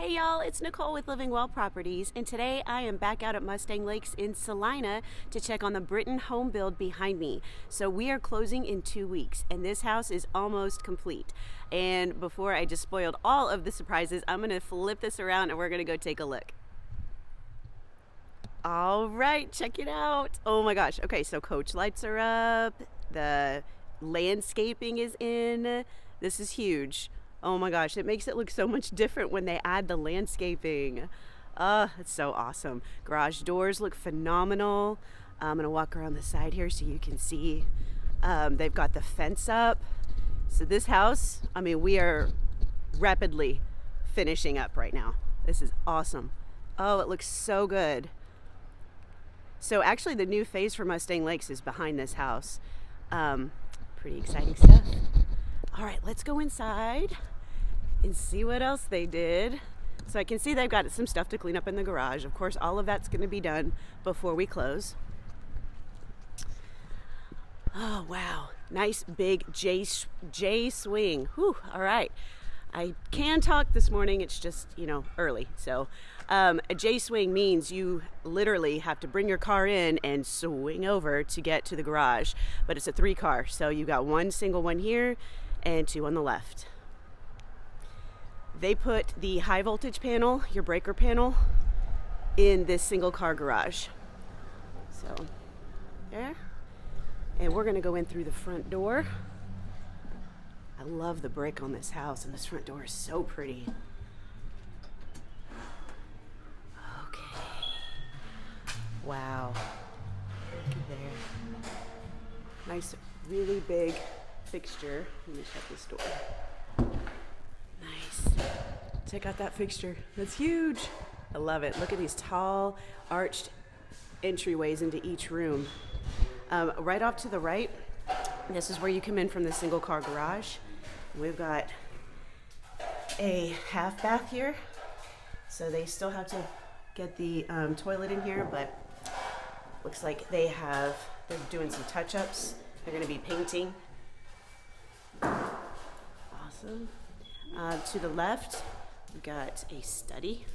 Hey y'all, it's Nicole with LivingWell Properties, and today I am back out at Mustang Lakes in Celina to check on the Britton home build behind me. So we are closing in 2 weeks, and this house is almost complete. And before I just spoiled all of the surprises, I'm gonna flip this around and we're gonna go take a look. All right, check it out. Oh my gosh. Okay, so coach lights are up. The landscaping is in. This is huge. Oh my gosh, it makes it look so much different when they add the landscaping. It's so awesome. Garage doors look phenomenal. I'm gonna walk around the side here so you can see. They've got the fence up. So this house, we are rapidly finishing up right now. This is awesome. Oh, it looks so good. So actually the new phase for Mustang Lakes is behind this house. Pretty exciting stuff. All right, let's go inside and see what else they did. So I can see they've got some stuff to clean up in the garage. Of course, all of that's gonna be done before we close. Oh, wow. Nice big J swing. Whew, all right. I can talk this morning, it's just, early. So a J swing means you literally have to bring your car in and swing over to get to the garage. But it's a 3-car, so you got one single one here and 2 on the left. They put the high voltage panel, your breaker panel, in this single car garage. So there. And we're gonna go in through the front door. I love the brick on this house, and this front door is so pretty. Okay. Wow. Look there. Nice, really big fixture. Let me shut this door. Nice. Check out that fixture. That's huge. I love it. Look at these tall, arched entryways into each room. Right off to the right, this is where you come in from the single car garage. We've got a half bath here. So they still have to get the toilet in here, but looks like they're doing some touch-ups. They're gonna be painting. Awesome. To the left, we've got a study.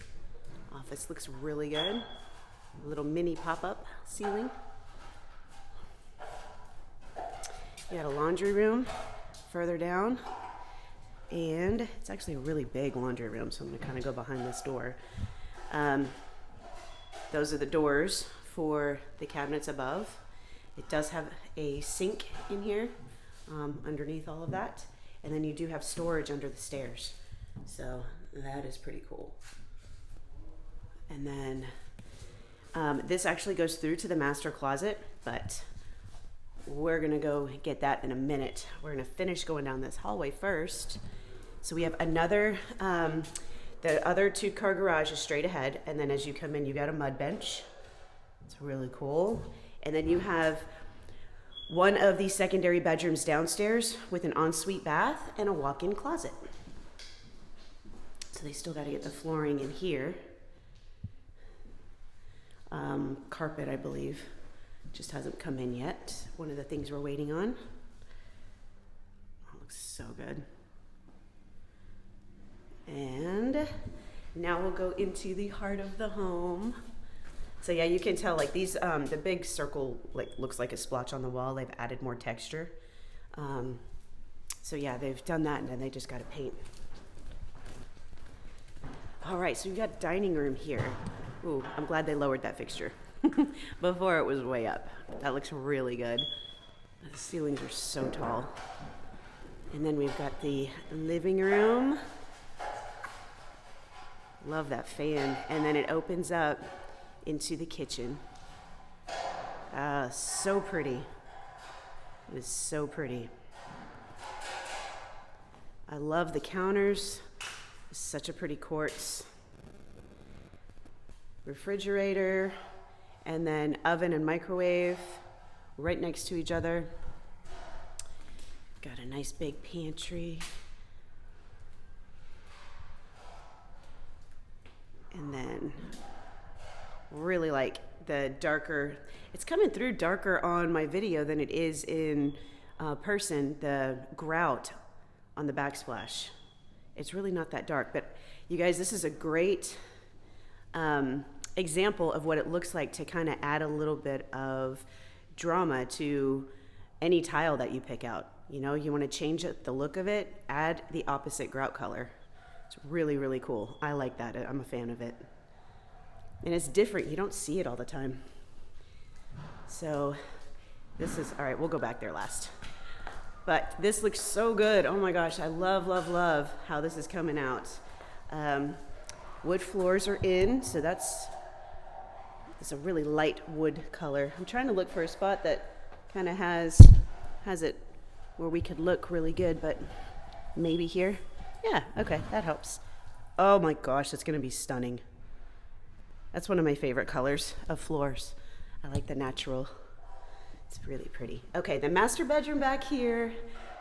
Office looks really good. A little mini pop-up ceiling. You got a laundry room further down. And it's actually a really big laundry room, so I'm gonna kind of go behind this door. Those are the doors for the cabinets above. It does have a sink in here underneath all of that. And then you do have storage under the stairs. So that is pretty cool. And then this actually goes through to the master closet, but we're gonna go get that in a minute. We're gonna finish going down this hallway first. So we have another, the other 2-car garage is straight ahead. And then as you come in, you got a mud bench. It's really cool. And then you have one of the secondary bedrooms downstairs with an ensuite bath and a walk-in closet. So they still got to get the flooring in here. Carpet, I believe, just hasn't come in yet. One of the things we're waiting on. Oh, looks so good. And now we'll go into the heart of the home. So yeah, you can tell these, the big circle looks like a splotch on the wall. They've added more texture. So yeah, they've done that and then they just got to paint. All right, so you got dining room here. Ooh, I'm glad they lowered that fixture. Before it was way up. That looks really good. The ceilings are so tall. And then we've got the living room. Love that fan. And then it opens up into the kitchen. So pretty. It is so pretty. I love the counters. It's such a pretty quartz. Refrigerator, and then oven and microwave right next to each other. Got a nice big pantry. And then really like the darker, it's coming through darker on my video than it is in person, the grout on the backsplash. It's really not that dark, but you guys, this is a great example of what it looks like to kind of add a little bit of drama to any tile that you pick out. You know, you want to change the look of it, add the opposite grout color. It's really, really cool. I like that. I'm a fan of it. And it's different. You don't see it all the time. So this is, all right, we'll go back there last. But this looks so good. Oh my gosh, I love, love, love how this is coming out. Wood floors are in, so it's a really light wood color. I'm trying to look for a spot that kind of has it where we could look really good, but maybe here. Yeah, okay, that helps. Oh my gosh, that's gonna be stunning. That's one of my favorite colors of floors. I like the natural. It's really pretty. Okay, the master bedroom back here.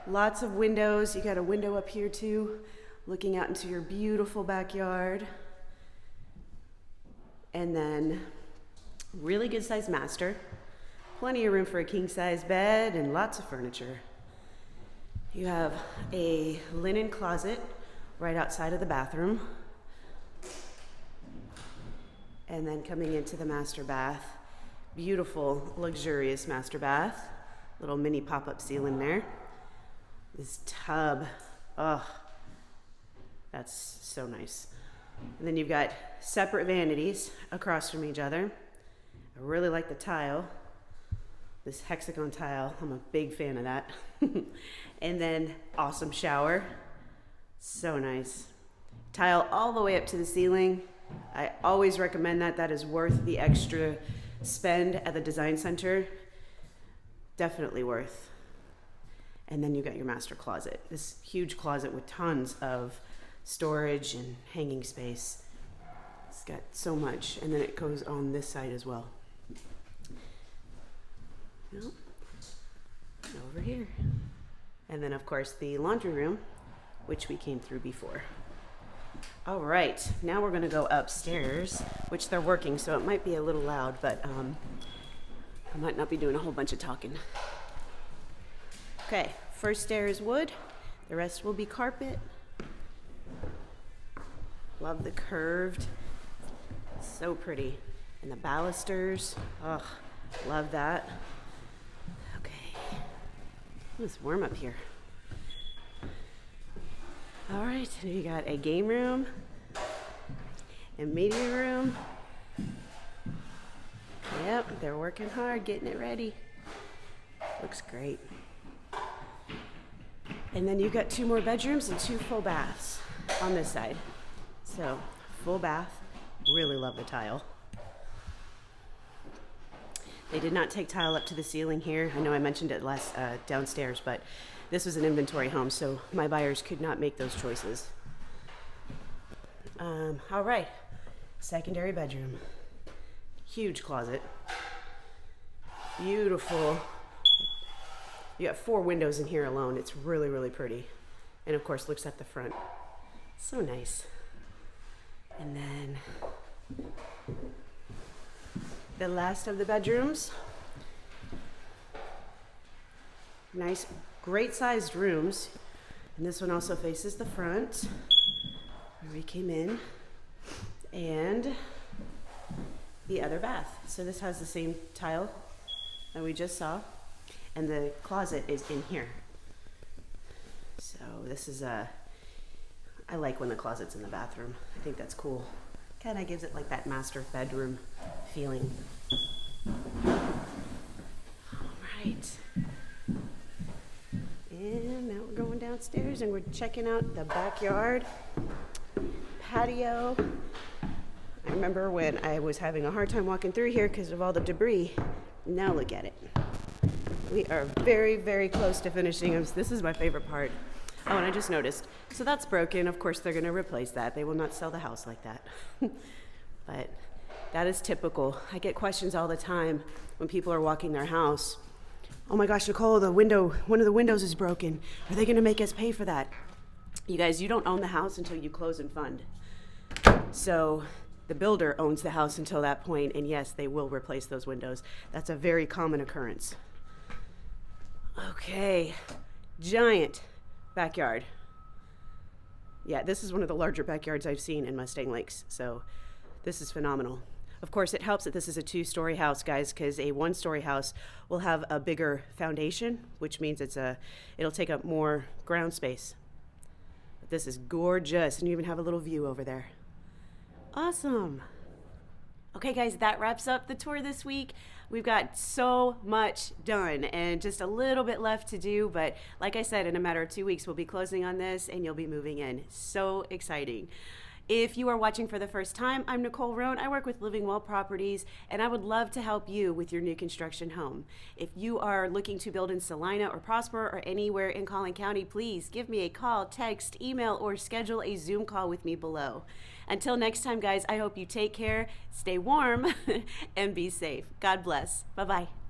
Lots of windows. You got a window up here too, looking out into your beautiful backyard. And then really good sized master. Plenty of room for a king size bed and lots of furniture. You have a linen closet right outside of the bathroom. And then coming into the master bath, beautiful, luxurious master bath. Little mini pop-up ceiling there. This tub, oh, that's so nice. And then you've got separate vanities across from each other. I really like the tile. This hexagon tile, I'm a big fan of that. And then awesome shower, so nice. Tile all the way up to the ceiling. I always recommend that. That is worth the extra spend at the design center. Definitely worth. And then you got your master closet. This huge closet with tons of storage and hanging space. It's got so much. And then it goes on this side as well. Well, over here. And then of course the laundry room, which we came through before. All right, now we're gonna go upstairs, which they're working, so it might be a little loud, but I might not be doing a whole bunch of talking. Okay, first stair is wood, the rest will be carpet. Love the curved, so pretty. And the balusters, oh, love that. Okay, it's warm up here. All right, you got a game room, a media room. Yep, they're working hard, getting it ready. Looks great. And then you've got 2 more bedrooms and 2 full baths on this side. So, full bath, really love the tile. They did not take tile up to the ceiling here. I know I mentioned it last downstairs, but this was an inventory home, so my buyers could not make those choices. All right, secondary bedroom. Huge closet. Beautiful. You got 4 windows in here alone. It's really, really pretty. And of course, looks at the front. So nice. And then the last of the bedrooms. Nice, great sized rooms. And this one also faces the front where we came in. And the other bath. So this has the same tile that we just saw. And the closet is in here. So this is I like when the closet's in the bathroom. I think that's cool. Kind of gives it like that master bedroom feeling. All right. And now we're going downstairs and we're checking out the backyard patio. I remember when I was having a hard time walking through here because of all the debris. Now look at it. We are very, very close to finishing. This is my favorite part. Oh, and I just noticed. So that's broken. Of course, they're going to replace that. They will not sell the house like that. But that is typical. I get questions all the time when people are walking their house. Oh my gosh, Nicole, one of the windows is broken. Are they going to make us pay for that? You guys, you don't own the house until you close and fund. So the builder owns the house until that point, and yes, they will replace those windows. That's a very common occurrence. Okay, giant backyard. Yeah, this is one of the larger backyards I've seen in Mustang Lakes, so this is phenomenal. Of course, it helps that this is a 2-story house, guys, because a 1-story house will have a bigger foundation, which means it'll take up more ground space. But this is gorgeous, and you even have a little view over there. Awesome. Okay, guys, that wraps up the tour this week. We've got so much done and just a little bit left to do, but like I said, in a matter of 2 weeks, we'll be closing on this and you'll be moving in. So exciting. If you are watching for the first time, I'm Nicole Roan. I work with LivingWell Properties, and I would love to help you with your new construction home. If you are looking to build in Celina or Prosper or anywhere in Collin County, please give me a call, text, email, or schedule a Zoom call with me below. Until next time, guys, I hope you take care, stay warm, and be safe. God bless. Bye-bye.